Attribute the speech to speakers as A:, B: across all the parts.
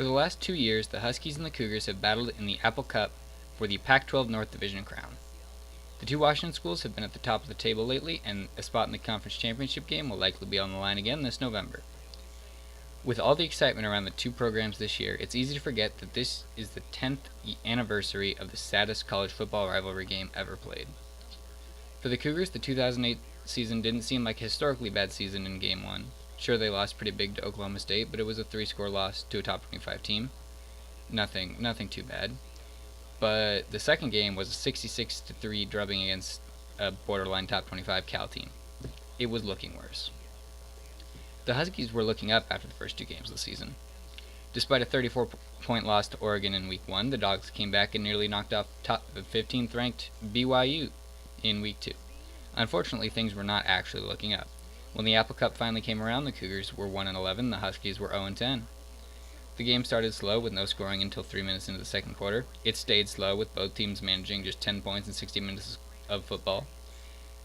A: For the last 2 years, the Huskies and the Cougars have battled in the Apple Cup for the Pac-12 North Division crown. The two Washington schools have been at the top of the table lately, and a spot in the conference championship game will likely be on the line again this November. With all the excitement around the two programs this year, it's easy to forget that this is the 10th anniversary of the saddest college football rivalry game ever played. For the Cougars, the 2008 season didn't seem like a historically bad season in Game 1. Sure, they lost pretty big to Oklahoma State, but it was a 3-score loss to a top 25 team. Nothing too bad. But the second game was a 66-3 drubbing against a borderline top 25 Cal team. It was looking worse. The Huskies were looking up after the first two games of the season. Despite a 34-point loss to Oregon in Week 1, the Dogs came back and nearly knocked off 15th-ranked BYU in Week 2. Unfortunately, things were not actually looking up. When the Apple Cup finally came around, the Cougars were 1-11, the Huskies were 0-10. The game started slow with no scoring until 3 minutes into the second quarter. It stayed slow with both teams managing just 10 points in 60 minutes of football.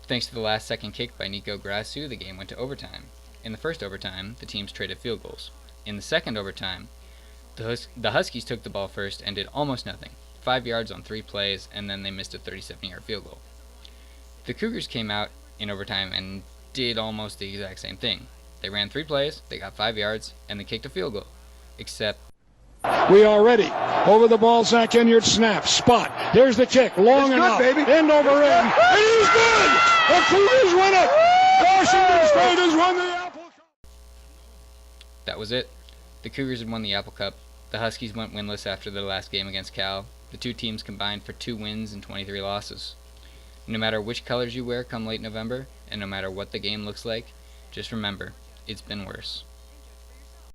A: Thanks to the last-second kick by Nico Grassu, the game went to overtime. In the first overtime, the teams traded field goals. In the second overtime, the Huskies took the ball first and did almost nothing, 5 yards on 3 plays, and then they missed a 37-yard field goal. The Cougars came out in overtime and did almost the exact same thing. They ran 3 plays, they got 5 yards, and they kicked a field goal. Except
B: we are ready. Over the ball sack, Inyard snap, spot. Here's the kick, long enough, baby. End over end, and he's good! The Cougars win it! Washington State has won the Apple Cup!
A: That was it. The Cougars had won the Apple Cup. The Huskies went winless after their last game against Cal. The two teams combined for 2 wins and 23 losses. No matter which colors you wear come late November, and no matter what the game looks like, just remember, it's been worse.